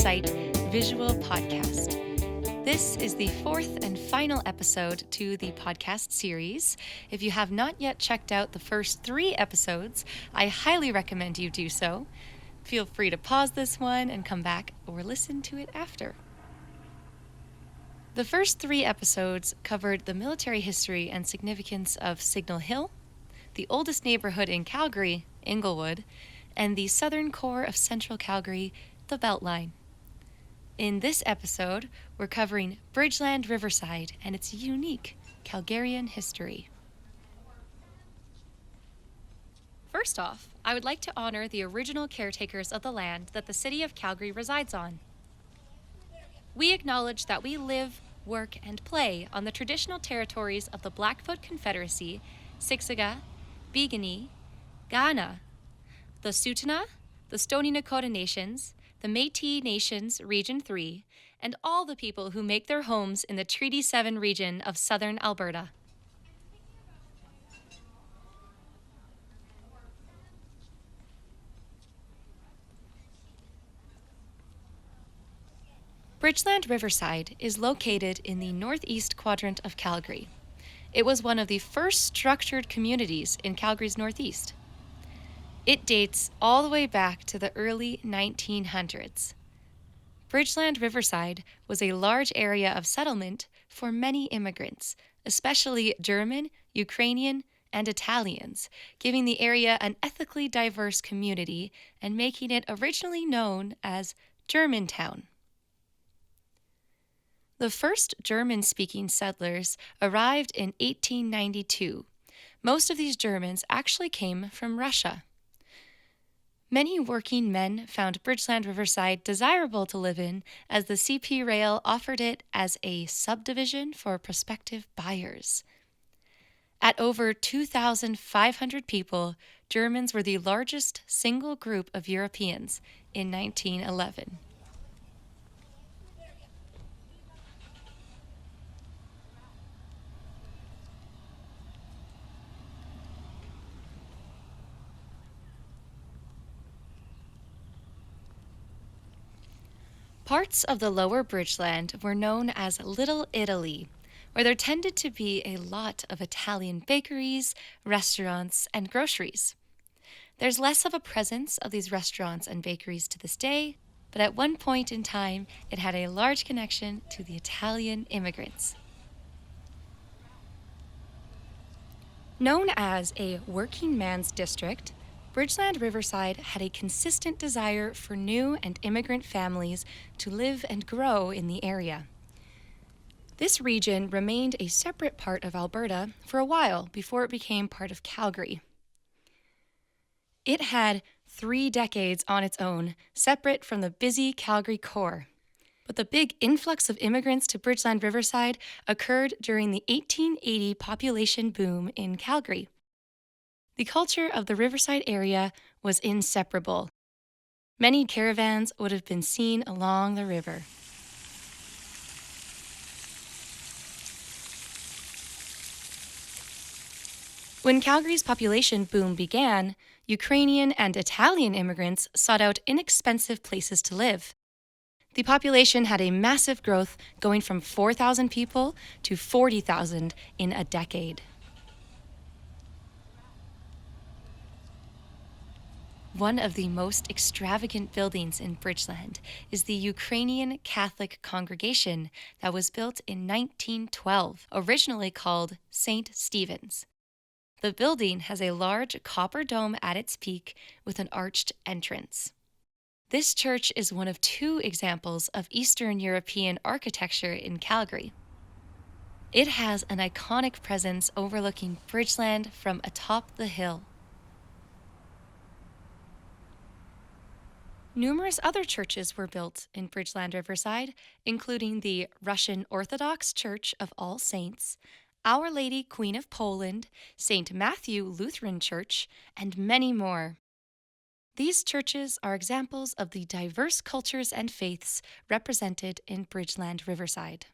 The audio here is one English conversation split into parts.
Insight visual podcast. This is the fourth and final episode to the podcast series. If you have not yet checked out the first 3 episodes, I highly recommend you do so. Feel free to pause this one and come back or listen to it after. The first 3 episodes covered the military history and significance of Signal Hill, the oldest neighborhood in Calgary, Inglewood, and the southern core of central Calgary, the Beltline. In this episode, we're covering Bridgeland Riverside and its unique Calgarian history. First off, I would like to honor the original caretakers of the land that the city of Calgary resides on. We acknowledge that we live, work, and play on the traditional territories of the Blackfoot Confederacy, Siksika, Piikani, Kainai, the Tsuut'ina, the Stoney Nakoda Nations, the Métis Nations Region 3, and all the people who make their homes in the Treaty 7 region of southern Alberta. Bridgeland Riverside is located in the northeast quadrant of Calgary. It was one of the first structured communities in Calgary's northeast. It dates all the way back to the early 1900s. Bridgeland Riverside was a large area of settlement for many immigrants, especially German, Ukrainian, and Italians, giving the area an ethnically diverse community and making it originally known as Germantown. The first German-speaking settlers arrived in 1892. Most of these Germans actually came from Russia. Many working men found Bridgeland Riverside desirable to live in as the CP Rail offered it as a subdivision for prospective buyers. At over 2,500 people, Germans were the largest single group of Europeans in 1911. Parts of the lower Bridgeland were known as Little Italy, where there tended to be a lot of Italian bakeries, restaurants, and groceries. There's less of a presence of these restaurants and bakeries to this day, but at one point in time, it had a large connection to the Italian immigrants. Known as a working man's district, Bridgeland Riverside had a consistent desire for new and immigrant families to live and grow in the area. This region remained a separate part of Alberta for a while before it became part of Calgary. It had 3 decades on its own, separate from the busy Calgary core. But the big influx of immigrants to Bridgeland Riverside occurred during the 1880 population boom in Calgary. The culture of the Riverside area was inseparable. Many caravans would have been seen along the river. When Calgary's population boom began, Ukrainian and Italian immigrants sought out inexpensive places to live. The population had a massive growth, going from 4,000 people to 40,000 in a decade. One of the most extravagant buildings in Bridgeland is the Ukrainian Catholic congregation that was built in 1912, originally called St. Stephen's. The building has a large copper dome at its peak with an arched entrance. This church is one of 2 examples of Eastern European architecture in Calgary. It has an iconic presence overlooking Bridgeland from atop the hill. Numerous other churches were built in Bridgeland Riverside, including the Russian Orthodox Church of All Saints, Our Lady Queen of Poland, St. Matthew Lutheran Church, and many more. These churches are examples of the diverse cultures and faiths represented in Bridgeland Riverside.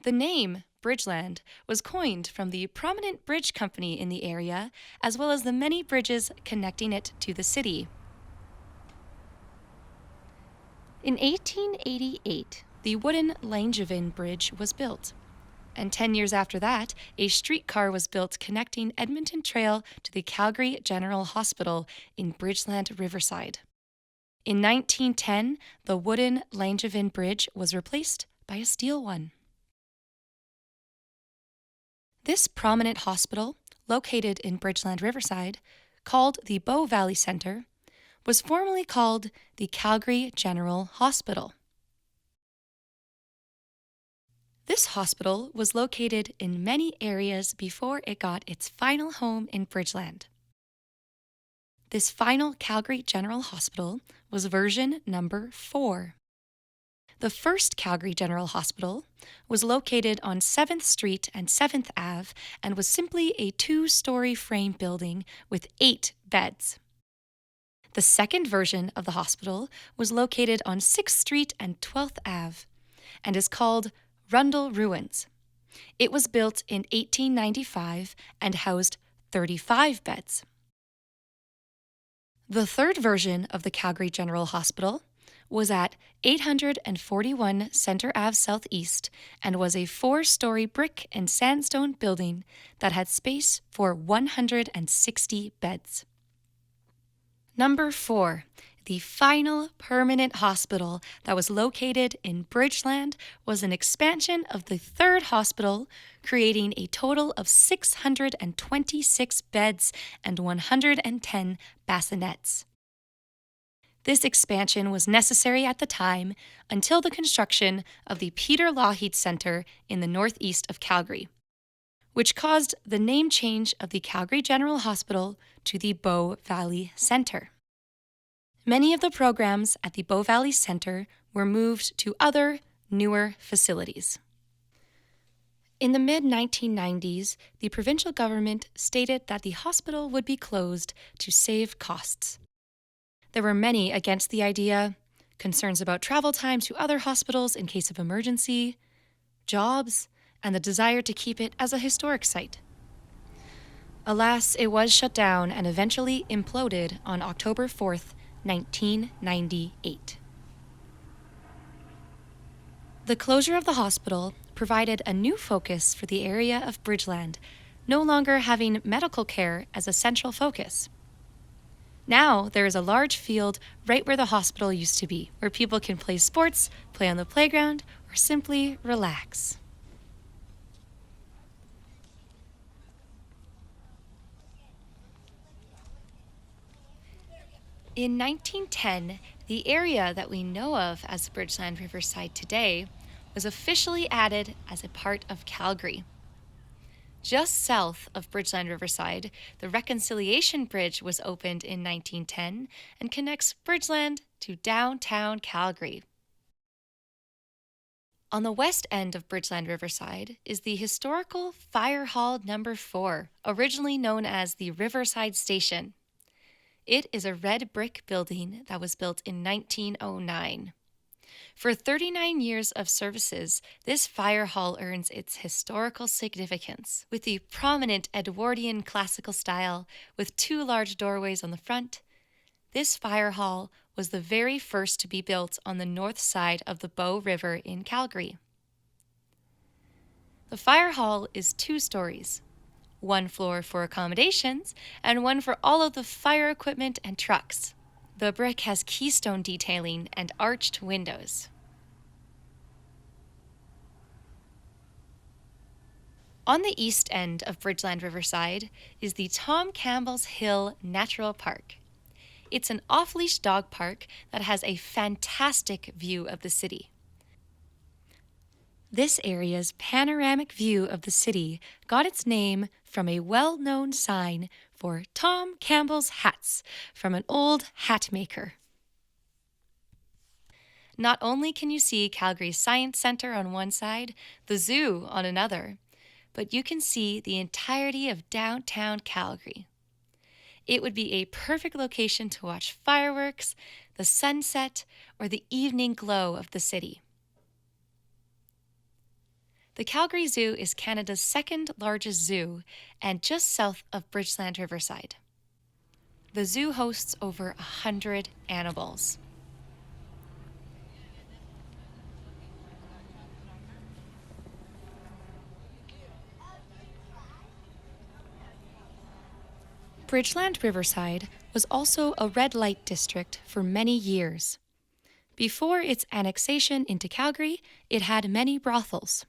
The name Bridgeland was coined from the prominent bridge company in the area, as well as the many bridges connecting it to the city. In 1888, the wooden Langevin Bridge was built. And 10 years after that, a streetcar was built connecting Edmonton Trail to the Calgary General Hospital in Bridgeland Riverside. In 1910, the wooden Langevin Bridge was replaced by a steel one. This prominent hospital, located in Bridgeland Riverside, called the Bow Valley Centre, was formerly called the Calgary General Hospital. This hospital was located in many areas before it got its final home in Bridgeland. This final Calgary General Hospital was version number 4. The first Calgary General Hospital was located on 7th Street and 7th Ave and was simply a 2-story frame building with 8 beds. The second version of the hospital was located on 6th Street and 12th Ave and is called Rundle Ruins. It was built in 1895 and housed 35 beds. The third version of the Calgary General Hospital was at 841 Centre Ave Southeast and was a 4-story brick and sandstone building that had space for 160 beds. Number 4. The final permanent hospital that was located in Bridgeland was an expansion of the third hospital, creating a total of 626 beds and 110 bassinets. This expansion was necessary at the time until the construction of the Peter Lougheed Centre in the northeast of Calgary, which caused the name change of the Calgary General Hospital to the Bow Valley Centre. Many of the programs at the Bow Valley Centre were moved to other, newer facilities. In the mid-1990s, the provincial government stated that the hospital would be closed to save costs. There were many against the idea: concerns about travel time to other hospitals in case of emergency, jobs, and the desire to keep it as a historic site. Alas, it was shut down and eventually imploded on October 4th, 1998. The closure of the hospital provided a new focus for the area of Bridgeland, no longer having medical care as a central focus. Now there is a large field right where the hospital used to be, where people can play sports, play on the playground, or simply relax. In 1910, the area that we know of as Bridgeland Riverside today was officially added as a part of Calgary. Just south of Bridgeland Riverside, the Reconciliation Bridge was opened in 1910 and connects Bridgeland to downtown Calgary. On the west end of Bridgeland Riverside is the historical Fire Hall No. 4, originally known as the Riverside Station. It is a red brick building that was built in 1909. For 39 years of services, this fire hall earns its historical significance with the prominent Edwardian classical style with 2 large doorways on the front. This fire hall was the very first to be built on the north side of the Bow River in Calgary. The fire hall is 2 stories. 1 floor for accommodations, and 1 for all of the fire equipment and trucks. The brick has keystone detailing and arched windows. On the east end of Bridgeland Riverside is the Tom Campbell's Hill Natural Park. It's an off-leash dog park that has a fantastic view of the city. This area's panoramic view of the city got its name from a well-known sign for Tom Campbell's hats from an old hat maker. Not only can you see Calgary's Science Centre on one side, the zoo on another, but you can see the entirety of downtown Calgary. It would be a perfect location to watch fireworks, the sunset, or the evening glow of the city. The Calgary Zoo is Canada's 2nd largest zoo and just south of Bridgeland Riverside. The zoo hosts over 100 animals. Bridgeland Riverside was also a red light district for many years. Before its annexation into Calgary, it had many brothels.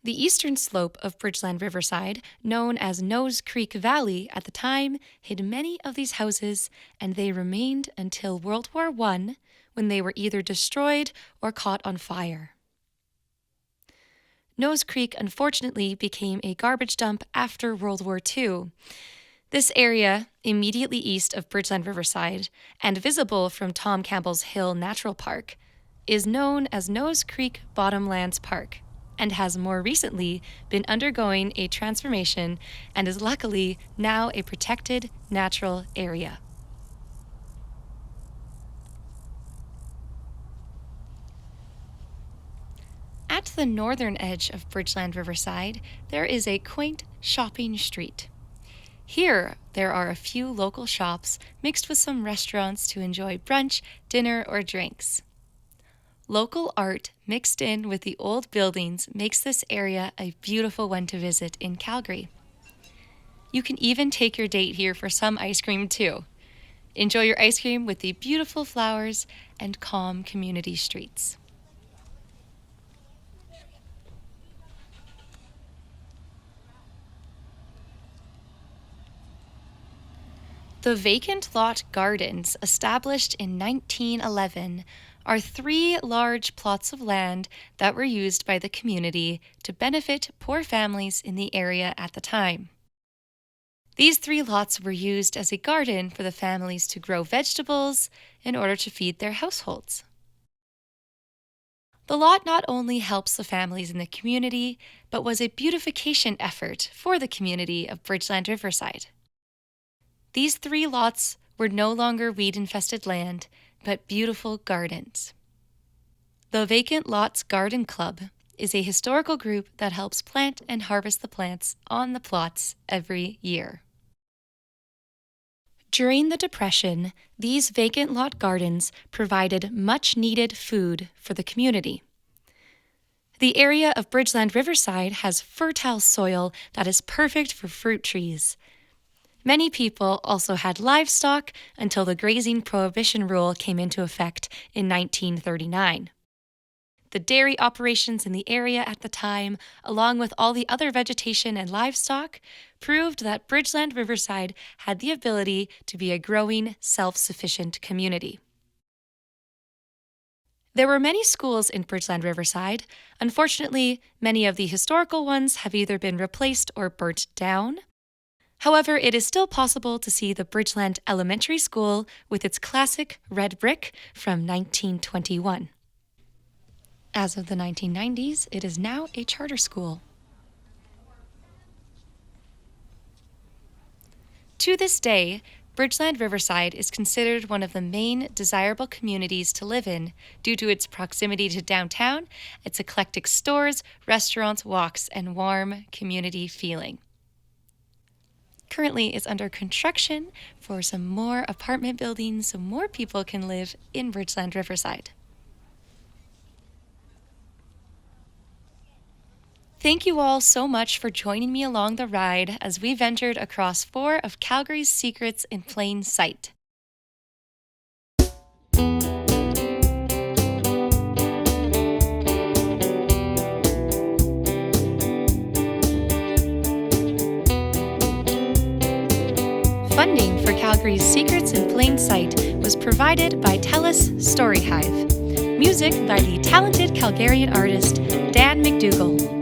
The eastern slope of Bridgeland Riverside, known as Nose Creek Valley at the time, hid many of these houses, and they remained until World War I, when they were either destroyed or caught on fire. Nose Creek unfortunately became a garbage dump after World War II. This area, immediately east of Bridgeland Riverside and visible from Tom Campbell's Hill Natural Park, is known as Nose Creek Bottomlands Park and has more recently been undergoing a transformation and is luckily now a protected natural area. At the northern edge of Bridgeland Riverside, there is a quaint shopping street. Here, there are a few local shops mixed with some restaurants to enjoy brunch, dinner, or drinks. Local art mixed in with the old buildings makes this area a beautiful one to visit in Calgary. You can even take your date here for some ice cream too. Enjoy your ice cream with the beautiful flowers and calm community streets. The vacant lot gardens, established in 1911, are 3 large plots of land that were used by the community to benefit poor families in the area at the time. These 3 lots were used as a garden for the families to grow vegetables in order to feed their households. The lot not only helps the families in the community, but was a beautification effort for the community of Bridgeland Riverside. These 3 lots were no longer weed-infested land, but beautiful gardens. The Vacant Lots Garden Club is a historical group that helps plant and harvest the plants on the plots every year. During the Depression, these vacant lot gardens provided much-needed food for the community. The area of Bridgeland Riverside has fertile soil that is perfect for fruit trees. Many people also had livestock until the grazing prohibition rule came into effect in 1939. The dairy operations in the area at the time, along with all the other vegetation and livestock, proved that Bridgeland Riverside had the ability to be a growing, self-sufficient community. There were many schools in Bridgeland Riverside. Unfortunately, many of the historical ones have either been replaced or burnt down. However, it is still possible to see the Bridgeland Elementary School with its classic red brick from 1921. As of the 1990s, it is now a charter school. To this day, Bridgeland Riverside is considered one of the main desirable communities to live in due to its proximity to downtown, its eclectic stores, restaurants, walks, and warm community feeling. Currently, it's under construction for some more apartment buildings so more people can live in Bridgeland Riverside. Thank you all so much for joining me along the ride as we ventured across 4 of Calgary's secrets in plain sight. Funding for Calgary's Secrets in Plain Sight was provided by TELUS Storyhive. Music by the talented Calgarian artist Dan McDougall.